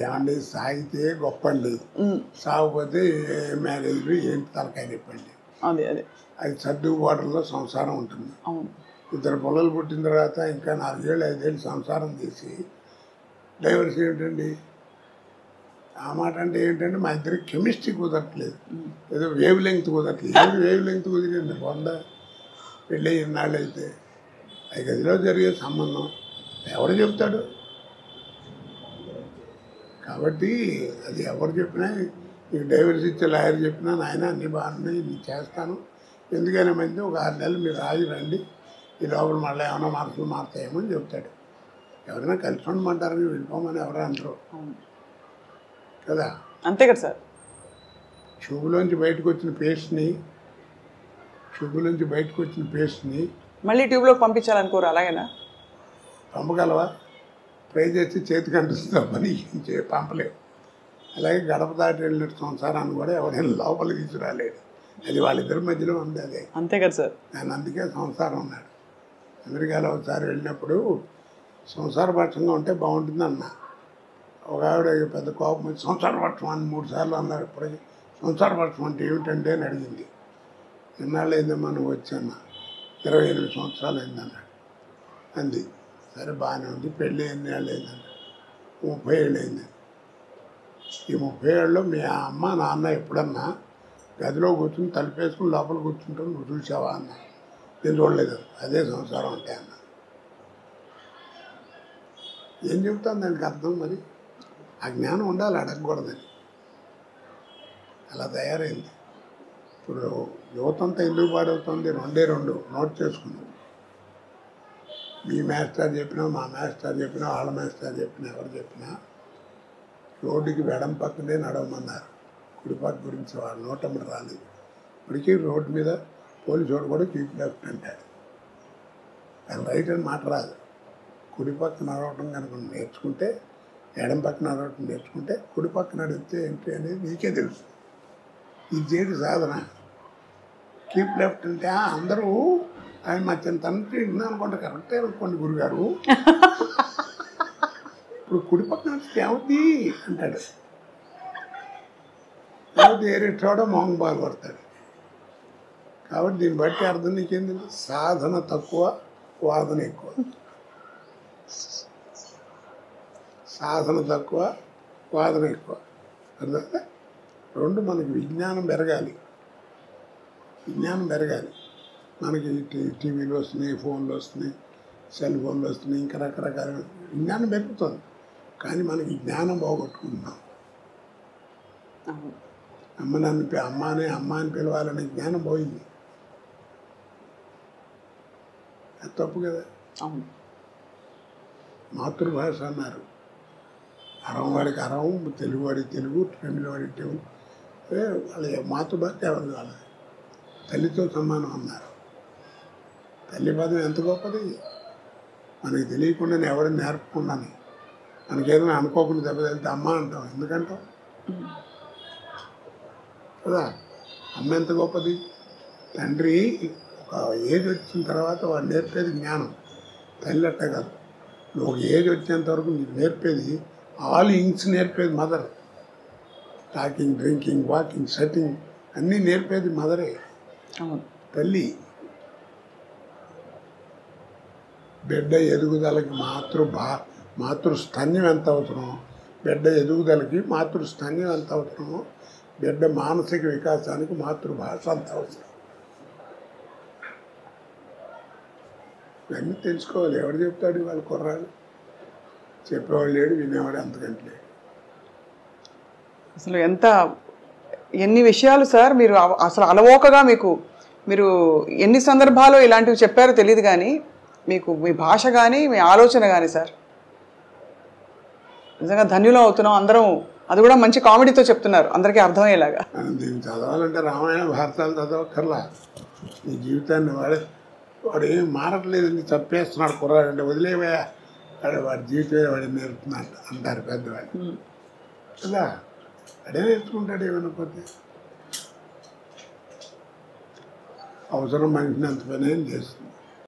ఏమండి సాగితే గొప్ప అండి, సాగపోతే మ్యారేజ్లు ఏంటి తలకాయ చెప్పండి. అది సర్దుబాటులో సంసారం ఉంటుంది. ఇద్దరు పిల్లలు పుట్టిన తర్వాత ఇంకా 4 ఏళ్ళు 5 ఏళ్ళు సంసారం తీసి డైవర్స్ ఏమిటండి? ఆ మాట అంటే ఏంటంటే మా ఇద్దరికి కెమిస్ట్రీ కుదరట్లేదు, ఏదో వేవ్ లెంగ్త్ కుదరట్లేదు. ఏది వేవ్ లెంగ్త్ కుదిరింది? పెళ్ళి ఇన్నాళ్ళు అయితే 5 గదిలో జరిగే సంబంధం ఎవరు చెప్తాడు? కాబట్టి అది ఎవరు చెప్పినా, నీకు డైవర్స్ ఇచ్చే లాయర్ చెప్పినా నాయన అన్నీ బాగున్నాయి నేను చేస్తాను, ఎందుకైనా మంది ఒక 6 నెలలు మీరు ఆగి రండి, ఈ లోపల మళ్ళీ ఏమైనా మనసులు మారుతాయేమో అని చెప్తాడు. ఎవరైనా కలిసి ఉండమంటారని వెళ్ళిపోమని ఎవరు అంటారు కదా. అంతే కదా సార్. ట్యూబ్లోంచి బయటకు వచ్చిన పేస్ట్ని మళ్ళీ ట్యూబ్లోకి పంపించాలనుకోరు, అలాగేనా? పంపగలవా? ట్రై చేసి చేతికి అంటుస్తుందా పని పంపలేవు. అలాగే గడప దాటి వెళ్ళిన సంసారాన్ని కూడా ఎవరైనా లోపలికి తీసుకురాలేడు. అది వాళ్ళిద్దరి మధ్యలో ఉంది. అదే అంతే కదా సార్. నేను అందుకే సంసారం ఉన్నాడు. అమెరికాలో ఒకసారి వెళ్ళినప్పుడు సంసారపక్షంగా ఉంటే బాగుంటుంది అన్న. ఒక ఆవిడ పెద్ద కోపం వచ్చి సంసారపక్షం అని 3 సార్లు అన్నారు. ఇప్పటికీ సంసారపక్షం అంటే ఏమిటంటే అని అడిగింది. ఎన్నాళ్ళు అయిందమ్మా నువ్వు వచ్చాన్న? 28 సంవత్సరాలు అయిందన్నాడు. అంది. సరే బాగానే ఉంది. పెళ్ళి ఎన్ని ఏళ్ళు అయిందన్నాడు? 30 ఏళ్ళు అయింది. ఈ 30 ఏళ్ళలో మీ అమ్మ నాన్న ఎప్పుడన్నా గదిలో కూర్చుని తలుపేసుకుని లోపల కూర్చుంటావు నువ్వు చూసావా అన్న. నేను చూడలేదు. అదే సంసారం అంటే అన్న. ఏం చెబుతాను దానికి అర్థం? మరి ఆ జ్ఞానం ఉండాలి, అడగకూడదని. అలా తయారైంది. ఇప్పుడు యువతంతా ఎందుకు పాడవుతుంది? 2 నోట్ చేసుకున్నాం. మీ మాస్టర్ చెప్పినా, మా మాస్టర్ చెప్పినా, వాళ్ళ మాస్టర్ చెప్పినా, ఎవరు చెప్పినా రోడ్డుకి వెడం పక్కనే నడవమన్నారు. కుడిపక్క గురించి వాళ్ళ నోటమ్మడి రాలేదు. ఇప్పటికీ రోడ్డు మీద పోలీసు వాడు కూడా కీప్ లెఫ్ట్ అంటాడు. అది రైట్ అని మాట రాదు. కుడిపక్క నడవటం కనుక నేర్చుకుంటే, ఎడం పక్క నడవటం నేర్చుకుంటే కుడిపక్క నడిస్తే ఏంటి అనేది నీకే తెలుసు. ఇది చేయడు సాధన. కీప్ లెఫ్ట్ అంటే అందరూ ఆయన మా చిన్న తండ్రి అనుకుంటే కరెక్టే అనుకోండి గురుగారు, ఇప్పుడు కుడిపక్క నడిస్తే ఏమవుద్ది అంటాడు. ఏమవుతుంది? ఏరేటోడో మొహం బాగా పడతాడు. కాబట్టి దీన్ని బట్టి అర్థం నీకేంది? సాధన తక్కువ, వాదన ఎక్కువ. సాధన తక్కువ, వాదన ఎక్కువ. అర్థం? 2 మనకి విజ్ఞానం పెరగాలి. మనకి టీవీలు వస్తున్నాయి, ఫోన్లు వస్తున్నాయి, సెల్ ఫోన్లు వస్తున్నాయి, ఇంకా రకరకాల విజ్ఞానం పెరుగుతుంది. కానీ మనకి జ్ఞానం పోగొట్టుకుంటున్నాం. అమ్మ అని పిలవాలనే జ్ఞానం పోయింది. అది తప్పు కదా. మాతృభాష అన్నారు. అరం వాడికి అరం, తెలుగువాడికి తెలుగు, తమిళ వాడికి తెలుగు. వాళ్ళ మాతృభాష ఎవరు కావాలి? తల్లితో సమానం అన్నారు. తల్లి పదం ఎంత గొప్పది. మనకి తెలియకుండానే ఎవరిని నేర్పకుండానే మనకేదైనా అనుకోకుండా దెబ్బతలితే అమ్మ అంటాం. ఎందుకంటాం కదా? అమ్మ ఎంత గొప్పది. తండ్రి ఒక ఏజ్ వచ్చిన తర్వాత వాడు నేర్పేది జ్ఞానం. తల్లి అట్ట కాదు. నువ్వు ఒక ఏజ్ వచ్చేంత వరకు నీకు నేర్పేది ఆల్ ఇంగ్స్ నేర్పేది mother. Talking, drinking, walking, sitting అన్నీ నేర్పేది మదరే, తల్లి. బిడ్డ ఎదుగుదలకి మాతృస్థన్యం ఎంత అవసరమో, బిడ్డ ఎదుగుదలకి మాతృస్థన్యం ఎంత అవసరమో, బిడ్డ మానసిక వికాసానికి మాతృభాష అంత అవసరం. ఇవన్నీ తెలుసుకోవాలి. ఎవరు చెప్తాడు? వాళ్ళ కుర్రాడు చెప్పేవాడు లేడు, వినేవాడు అంతకంటే. అసలు ఎన్ని విషయాలు సార్ మీరు అసలు అలవోకగా మీరు ఎన్ని సందర్భాలు ఇలాంటివి చెప్పారో తెలియదు, కానీ మీకు మీ భాష కానీ మీ ఆలోచన కానీ సార్ నిజంగా ధన్యులం అవుతున్నాం అందరం. అది కూడా మంచి కామెడీతో చెప్తున్నారు, అందరికీ అర్థమయ్యేలాగా. దీన్ని చదవాలంటే రామాయణ భారతాలు చదవక్కర్లా. నీ జీవితాన్ని వాడు ఏం మారట్లేదని చంపేస్తున్నాడు కుర్రాడు అంటే వదిలేవా, వాడి జీవితమే వాడి నేర్పుతున్నాడు అంటారు పెద్దవాడు కదా. అడే నేర్చుకుంటాడు ఏమనుకోతే. అవసరం మనిషిని అంత పని ఏం చేస్తుంది.